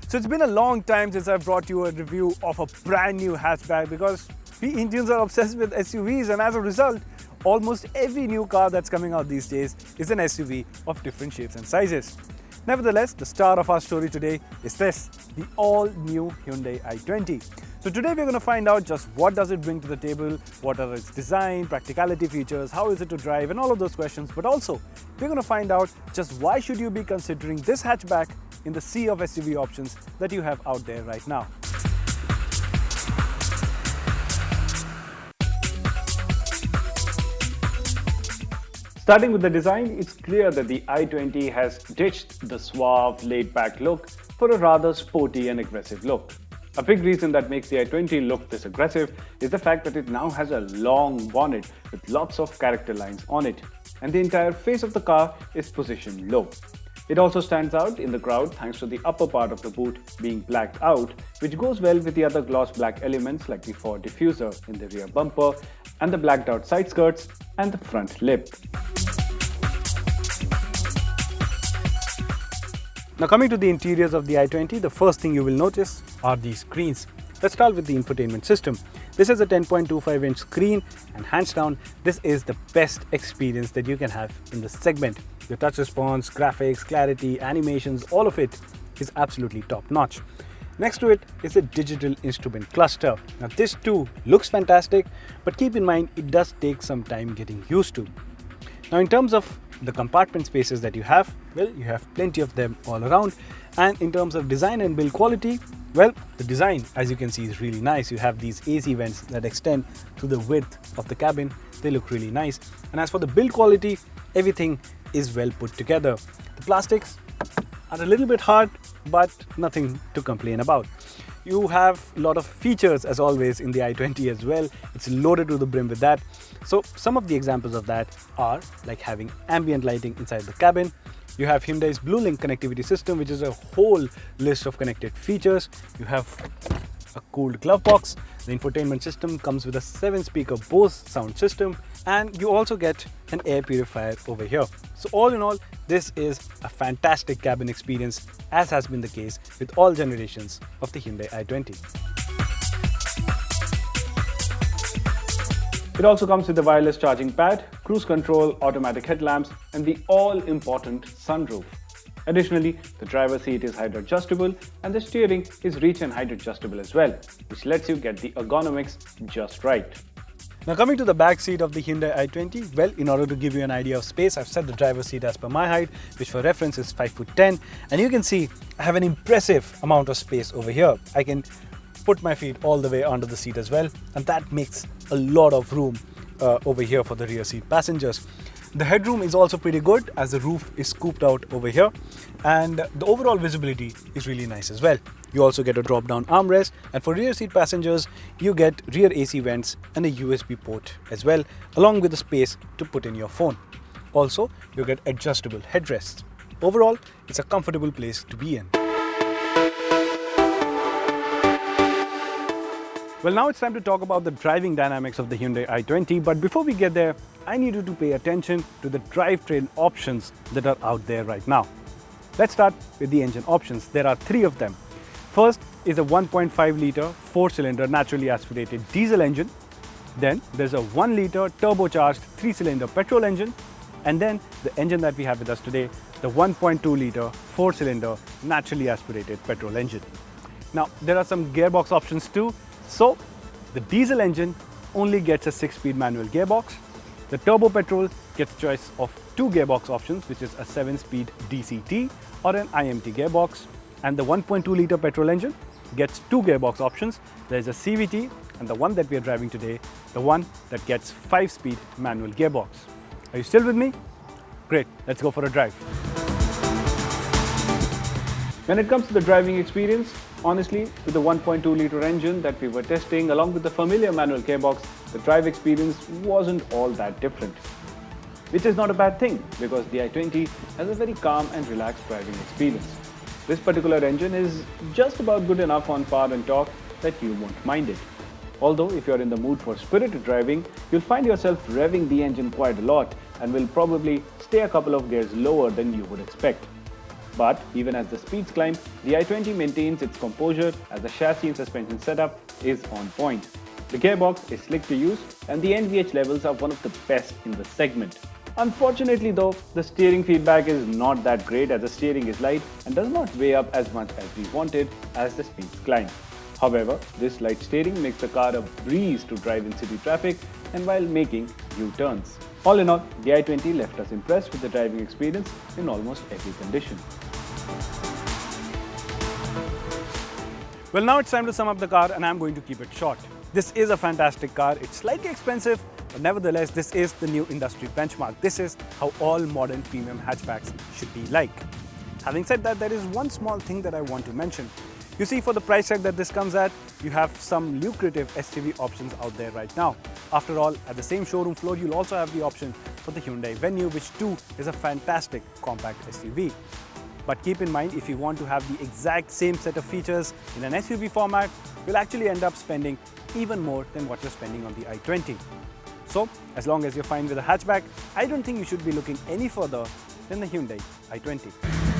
So it's been a long time since I've brought you a review of a brand new hatchback because we Indians are obsessed with SUVs, and as a result, almost every new car that's coming out these days is an SUV of different shapes and sizes. Nevertheless, the star of our story today is this, the all-new Hyundai i20. So today we're going to find out just what does it bring to the table, what are its design, practicality features, how is it to drive, and all of those questions. But also, we're going to find out just why should you be considering this hatchback in the sea of SUV options that you have out there right now. Starting with the design, it's clear that the i20 has ditched the suave, laid-back look for a rather sporty and aggressive look. A big reason that makes the i20 look this aggressive is the fact that it now has a long bonnet with lots of character lines on it, and the entire face of the car is positioned low. It also stands out in the crowd thanks to the upper part of the boot being blacked out, which goes well with the other gloss black elements like the fog diffuser in the rear bumper and the blacked out side skirts and the front lip. Now coming to the interiors of the i20, the first thing you will notice are these screens. Let's start with the infotainment system. This is a 10.25-inch screen, and hands down, this is the best experience that you can have in this segment. Your touch response, graphics, clarity, animations, all of it is absolutely top-notch. Next to it is a digital instrument cluster. Now this too looks fantastic, but keep in mind it does take some time getting used to. Now in terms of the compartment spaces that you have, well, you have plenty of them all around. And in terms of design and build quality, well, the design, as you can see, is really nice. You have these AC vents that extend to the width of the cabin. They look really nice. And as for the build quality, everything is well put together. The plastics are a little bit hard, but nothing to complain about. You have a lot of features as always in the i20 as well. It's loaded to the brim with that. So some of the examples of that are like having ambient lighting inside the cabin. You have Hyundai's BlueLink connectivity system, which is a whole list of connected features. You have a cooled glove box. The infotainment system comes with a 7-speaker Bose sound system, and you also get an air purifier over here. So all in all, this is a fantastic cabin experience, as has been the case with all generations of the Hyundai i20. It also comes with a wireless charging pad, cruise control, automatic headlamps, and the all-important sunroof. Additionally, the driver's seat is height adjustable and the steering is reach and height adjustable as well, which lets you get the ergonomics just right. Now coming to the back seat of the Hyundai i20, well, in order to give you an idea of space, I've set the driver's seat as per my height, which for reference is 5'10", and you can see I have an impressive amount of space over here. I can put my feet all the way under the seat as well, and that makes a lot of room over here for the rear seat passengers. The headroom is also pretty good as the roof is scooped out over here, and the overall visibility is really nice as well. You also get a drop-down armrest, and for rear seat passengers, you get rear AC vents and a USB port as well, along with the space to put in your phone. Also, you get adjustable headrests. Overall, it's a comfortable place to be in. Well, now it's time to talk about the driving dynamics of the Hyundai i20, but before we get there, I need you to pay attention to the drivetrain options that are out there right now. Let's start with the engine options. There are 3 of them. First is a 1.5-litre 4-cylinder naturally aspirated diesel engine. Then there's a 1-litre turbocharged 3-cylinder petrol engine. And then the engine that we have with us today, the 1.2-litre 4-cylinder naturally aspirated petrol engine. Now, there are some gearbox options too. So, the diesel engine only gets a 6-speed manual gearbox. The turbo petrol gets a choice of 2 gearbox options, which is a 7-speed DCT or an IMT gearbox. And the 1.2-litre petrol engine gets 2 gearbox options. There's a CVT, and the one that we are driving today, the one that gets 5-speed manual gearbox. Are you still with me? Great, let's go for a drive. When it comes to the driving experience, honestly, with the 1.2-litre engine that we were testing along with the familiar manual gearbox, the drive experience wasn't all that different. Which is not a bad thing because the i20 has a very calm and relaxed driving experience. This particular engine is just about good enough on power and torque that you won't mind it. Although if you're in the mood for spirited driving, you'll find yourself revving the engine quite a lot and will probably stay a couple of gears lower than you would expect. But even as the speeds climb, the i20 maintains its composure as the chassis and suspension setup is on point. The gearbox is slick to use and the NVH levels are one of the best in the segment. Unfortunately though, the steering feedback is not that great as the steering is light and does not weigh up as much as we wanted as the speeds climb. However, this light steering makes the car a breeze to drive in city traffic and while making U-turns. All in all, the i20 left us impressed with the driving experience in almost every condition. Well, now it's time to sum up the car and I'm going to keep it short. This is a fantastic car. It's slightly expensive, but nevertheless, this is the new industry benchmark. This is how all modern premium hatchbacks should be like. Having said that, there is one small thing that I want to mention. You see, for the price tag that this comes at, you have some lucrative SUV options out there right now. After all, at the same showroom floor, you'll also have the option for the Hyundai Venue, which too is a fantastic compact SUV. But keep in mind, if you want to have the exact same set of features in an SUV format, you'll actually end up spending even more than what you're spending on the i20. So, as long as you're fine with a hatchback, I don't think you should be looking any further than the Hyundai i20.